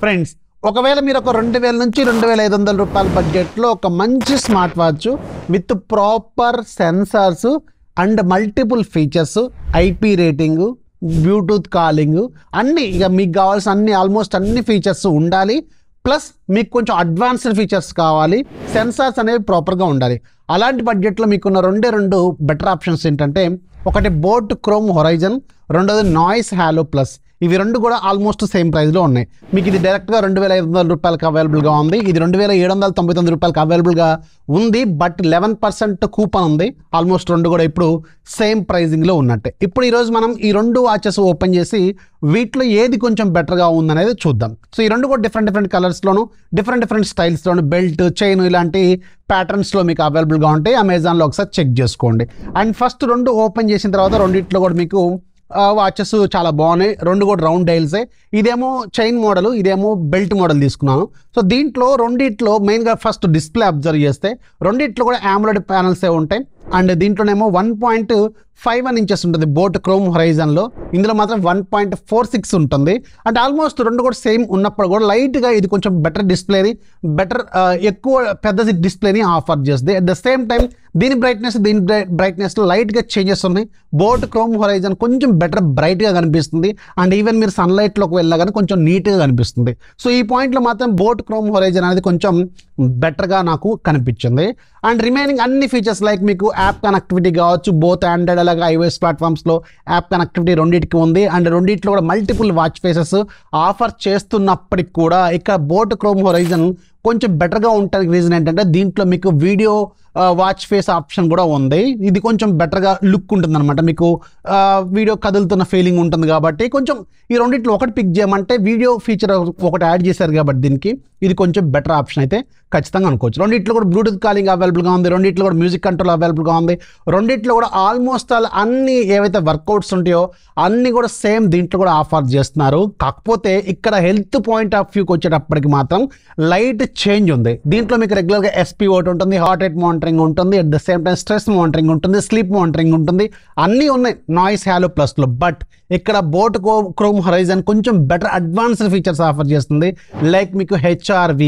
Friends, ఒకవేళ మీరు ఒక 2000 నుంచి 2500 రూపాయల బడ్జెట్లో ఒక మంచి smart watch with proper sensors and multiple features, IP rating, Bluetooth calling, అన్నీ ఇక మీకు కావాల్సిన అన్ని ఆల్మోస్ట్ అన్ని ఫీచర్స్ ఉండాలి. ప్లస్ మీకు కొంచెం అడ్వాన్స్డ్ ఫీచర్స్ కావాలి, సెన్సార్స్ అనేవి ప్రాపర్గా ఉండాలి. అలాంటి బడ్జెట్లో మీకున్న రెండు బెటర్ ఆప్షన్స్ ఏంటంటే, ఒకటి బోట్ క్రోమ్ హొరైజన్, రెండోది నాయిస్ హాలో ప్లస్. ఇవి రెండు కూడా ఆల్మోస్ట్ సేమ్ ప్రైస్లో ఉన్నాయి. మీకు ఇది డైరెక్ట్గా 2500 రూపాయలకి అవైలబుల్గా ఉంది. ఇది 2799 రూపాయలకి అవైలబుల్గా ఉంది. బట్ 11% కూపన్ ఉంది. ఆల్మోస్ట్ రెండు కూడా ఇప్పుడు సేమ్ ప్రైజింగ్లో ఉన్నట్టే. ఇప్పుడు ఈరోజు మనం ఈ రెండు వాచెస్ ఓపెన్ చేసి వీటిలో ఏది కొంచెం బెటర్గా ఉందనేది చూద్దాం. సో ఈ రెండు కూడా డిఫరెంట్ కలర్స్లోను, డిఫరెంట్ స్టైల్స్లోను, బెల్ట్, చైన్ ఇలాంటి ప్యాటర్న్స్లో మీకు అవైలబుల్గా ఉంటాయి. అమెజాన్లో ఒకసారి చెక్ చేసుకోండి. అండ్ ఫస్ట్ రెండు ఓపెన్ చేసిన తర్వాత రెండిట్లో కూడా మీకు వాచెస్ చాలా బాగున్నాయి. రెండు కూడా రౌండ్ డైల్సే. ఇదేమో చైన్ మోడల్, ఇదేమో బెల్ట్ మోడల్ తీసుకున్నాను. సో దీంట్లో రెండిట్లో మెయిన్గా ఫస్ట్ డిస్ప్లే అబ్జర్వ్ చేస్తే రెండిట్లో కూడా AMOLED ప్యానల్సే ఉంటాయి. అండ్ దీంట్లోనేమో 1.51 ఇంచెస్ ఉంటుంది బోట్ క్రోమ్ హొరైజన్లో. ఇందులో మాత్రం 1.46 ఉంటుంది. అంటే ఆల్మోస్ట్ రెండు కూడా సేమ్ ఉన్నప్పుడు కూడా లైట్గా ఇది కొంచెం బెటర్ డిస్ప్లేని, ఎక్కువ పెద్ద డిస్ప్లేని ఆఫర్ చేస్తుంది. అట్ ద సేమ్ టైం దీని బ్రైట్నెస్లో లైట్గా చేంజెస్ ఉన్నాయి. బోట్ క్రోమ్ హొరైజన్ కొంచెం బెటర్ బ్రైట్గా కనిపిస్తుంది. అండ్ ఈవెన్ మీరు సన్లైట్లోకి వెళ్ళా కానీ కొంచెం నీట్గా కనిపిస్తుంది. సో ఈ పాయింట్లో మాత్రం బోట్ క్రోమ్ హొరైజన్ అనేది కొంచెం బెటర్గా నాకు కనిపించింది. అండ్ రిమైనింగ్ అన్ని ఫీచర్స్ లైక్ మీకు యాప్ కనెక్టివిటీ కావచ్చు, బోత్ ఆండ్రాయిడ్ అలాగే iOS ప్లాట్ఫామ్స్లో యాప్ కనెక్టివిటీ రెండింటికి ఉంది. అండ్ రెండింటిలో కూడా మల్టిపుల్ వాచ్ ఫేసెస్ ఆఫర్ చేస్తున్నప్పటికి కూడా ఇక్కడ బోట్ క్రోమ్ హొరైజన్ కొంచెం బెటర్గా ఉండడానికి రీజన్ ఏంటంటే దీంట్లో మీకు వీడియో వాచ్ ఫేస్ ఆప్షన్ కూడా ఉంది. ఇది కొంచెం బెటర్గా లుక్ ఉంటుంది అనమాట. మీకు వీడియో కదులుతున్న ఫీలింగ్ ఉంటుంది కాబట్టి కొంచెం ఈ రెండింటిలో ఒకటి పిక్ చేయమంటే వీడియో ఫీచర్ ఒకటి యాడ్ చేశారు కాబట్టి దీనికి ఇది కొంచెం బెటర్ ఆప్షన్ అయితే ఖచ్చితంగా అనుకోవచ్చు. రెండింటిలో కూడా బ్లూటూత్ కాలింగ్ అవైలబుల్గా ఉంది. రెండింటిలో కూడా మ్యూజిక్ కంట్రోల్ అవైలబుల్గా ఉంది. రెండింటిలో కూడా ఆల్మోస్ట్ అన్ని ఏవైతే వర్కౌట్స్ ఉంటాయో అన్నీ కూడా సేమ్ దీంట్లో కూడా ఆఫర్ చేస్తున్నారు. కాకపోతే ఇక్కడ హెల్త్ పాయింట్ ఆఫ్ వ్యూకి వచ్చేటప్పటికి మాత్రం లైట్ చేంజ్ ఉంది. దీంట్లో మీకు రెగ్యులర్గా SpO2 ఉంటుంది, హార్ట్ రేట్ మానిటరింగ్ ఉంటుంది, at the same time stress monitoring ఉంటుంది, స్లీప్ మానిటరింగ్ ఉంటుంది, అన్నీ ఉన్నాయి నాయిస్ హాలో ప్లస్లో. బట్ ఇక్కడ బోట్ క్రోమ్ హొరైజన్ కొంచెం బెటర్ అడ్వాన్స్డ్ ఫీచర్స్ ఆఫర్ చేస్తుంది. లైక్ మీకు HRV,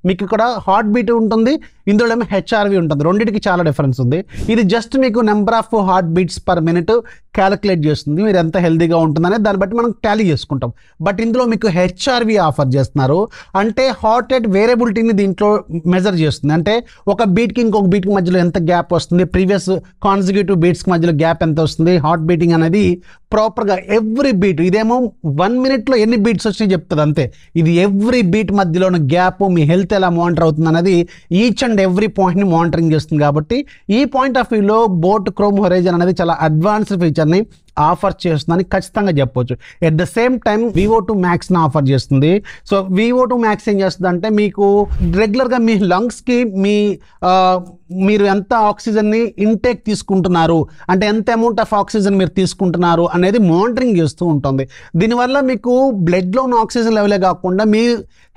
మీకు ఇక్కడ హార్ట్ బీట్ ఉంటుంది, ఇందులో ఏమో HRV ఉంటుంది. రెండింటికి చాలా డిఫరెన్స్ ఉంది. ఇది జస్ట్ మీకు number of heart beats per minute calculate చేస్తుంది, మీరు ఎంత హెల్తీగా ఉంటుందనే దాన్ని బట్టి మనం టాలీ చేసుకుంటాం. బట్ ఇందులో మీకు HRV ఆఫర్ చేస్తున్నారు. అంటే హార్ట్ రేట్ వేరియబిలిటీని దీంట్లో మెజర్ చేస్తుంది. అంటే ఒక బీట్కి ఇంకొక బీట్కి మధ్యలో ఎంత గ్యాప్ వస్తుంది, ప్రీవియస్ కాన్సిక్యూటివ్ బీట్స్కి మధ్యలో గ్యాప్ ఎంత వస్తుంది, హార్ట్ బీటింగ్ అనేది ప్రాపర్గా ఎవ్రీ బీట్, ఇదేమో 1 మినిట్లో ఎన్ని బీట్స్ వచ్చినాయి చెప్తుంది అంతే. ఇది ఎవ్రీ బీట్ మధ్యలోని గ్యాప్, మీ హెల్త్ ఎలా మానిటర్ అవుతుంది అనేది ఈచ్ అండ్ ఎవ్రీ పాయింట్ని మానిటరింగ్ చేస్తుంది. కాబట్టి ఈ పాయింట్ ఆఫ్ వ్యూలో బోట్ క్రోమ్ హొరైజన్ అనేది చాలా అడ్వాన్స్డ్ ఫీచర్ని ఆఫర్ చేస్తుందని ఖచ్చితంగా చెప్పొచ్చు. At the same time VO2 Maxని ఆఫర్ చేస్తుంది. సో VO2 Max ఏం చేస్తుంది అంటే మీకు రెగ్యులర్గా మీ లంగ్స్కి మీరు ఎంత ఆక్సిజన్ని ఇంటేక్ తీసుకుంటున్నారు, అంటే ఎంత అమౌంట్ ఆఫ్ ఆక్సిజన్ మీరు తీసుకుంటున్నారు అనేది మానిటరింగ్ చేస్తూ ఉంటుంది. దీనివల్ల మీకు బ్లడ్లో ఉన్న ఆక్సిజన్ లెవెలే కాకుండా మీ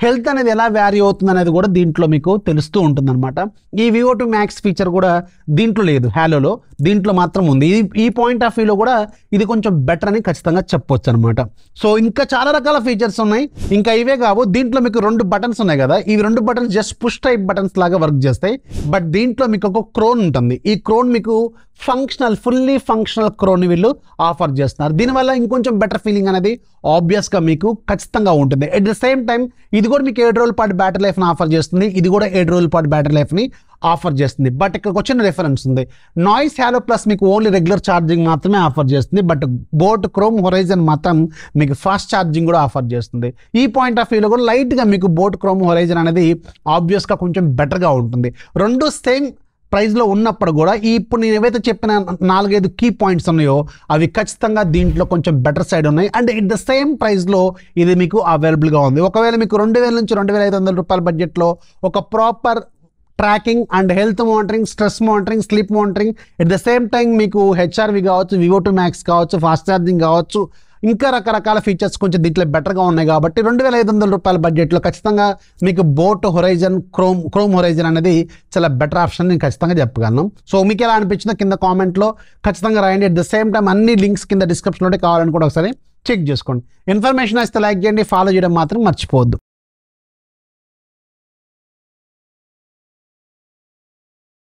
హెల్త్ అనేది ఎలా వ్యారీ అవుతుంది అనేది కూడా దీంట్లో మీకు తెలుస్తూ ఉంటుంది అనమాట. ఈ VO2 Max ఫీచర్ కూడా దీంట్లో లేదు, హాలోలో, దీంట్లో మాత్రం ఉంది. ఈ పాయింట్ ఆఫ్ వ్యూలో కూడా ఇది కొంచెం బెటర్ అని ఖచ్చితంగా చెప్పొచ్చు అనమాట. సో ఇంకా చాలా రకాల ఫీచర్స్ ఉన్నాయి. ఇంకా ఇవే కావు, దీంట్లో మీకు 2 బటన్స్ ఉన్నాయి కదా, ఈ 2 buttons just push type buttons లాగా వర్క్ చేస్తాయి. బట్ దీంట్లో మీకు ఒక క్రోన్ ఉంటుంది. ఈ క్రోన్ మీకు ఫుల్లీ ఫంక్షనల్ క్రోన్ వీళ్ళు ఆఫర్ చేస్తున్నారు. దీనివల్ల ఇంకొంచెం బెటర్ ఫీలింగ్ అనేది ఆబ్వియస్గా మీకు ఖచ్చితంగా ఉంటుంది. అట్ ద సేమ్ టైం ఇది కూడా మీకు 7 రోజుల పాటు బ్యాటరీ లైఫ్ని ఆఫర్ చేస్తుంది. ఇది కూడా 7 రోజుల పాటు బ్యాటరీ లైఫ్ని ఆఫర్ చేస్తుంది. బట్ ఇక్కడికి వచ్చిన రిఫరెన్స్ ఉంది. నాయిస్ హాలో ప్లస్ మీకు ఓన్లీ రెగ్యులర్ ఛార్జింగ్ మాత్రమే ఆఫర్ చేస్తుంది. బట్ బోట్ క్రోమ్ హొరైజన్ మాత్రం మీకు ఫాస్ట్ ఛార్జింగ్ కూడా ఆఫర్ చేస్తుంది. ఈ పాయింట్ ఆఫ్ వ్యూలో కూడా లైట్గా మీకు బోట్ క్రోమ్ హొరైజన్ అనేది ఆబ్వియస్గా కొంచెం బెటర్గా ఉంటుంది. రెండు సేమ్ ప్రైస్లో ఉన్నప్పుడు కూడా ఇప్పుడు నేను ఏవైతే చెప్పిన 4-5 కీ పాయింట్స్ ఉన్నాయో అవి ఖచ్చితంగా దీంట్లో కొంచెం బెటర్ సైడ్ ఉన్నాయి. అండ్ ఎట్ ద సేమ్ ప్రైస్లో ఇది మీకు అవైలబుల్గా ఉంది. ఒకవేళ మీకు 2000 నుంచి 2500 రూపాయల బడ్జెట్లో ఒక proper tracking and health monitoring, stress monitoring, sleep monitoring, at the same time మీకు HRV కావచ్చు, VO2 Max కావచ్చు, ఫాస్ట్ ఛార్జింగ్ కావచ్చు, ఇంకా రకరకాల ఫీచర్స్ కొంచెం దీంట్లో బెటర్గా ఉన్నాయి. కాబట్టి 2500 రూపాయల బడ్జెట్లో ఖచ్చితంగా మీకు బోట్ హొరైజన్ క్రోమ్ హొరైజన్ అనేది చాలా బెటర్ ఆప్షన్ నేను ఖచ్చితంగా చెప్పగలను. సో మీకు ఎలా అనిపించిందో కింద కామెంట్లో ఖచ్చితంగా రాయండి. అట్ ద సేమ్ టైం అన్ని లింక్స్ కింద డిస్క్రిప్షన్లో కావాలని కూడా ఒకసారి చెక్ చేసుకోండి. ఇన్ఫర్మేషన్ వస్తే లైక్ చేయండి, ఫాలో చేయడం మాత్రం మర్చిపోవద్దు.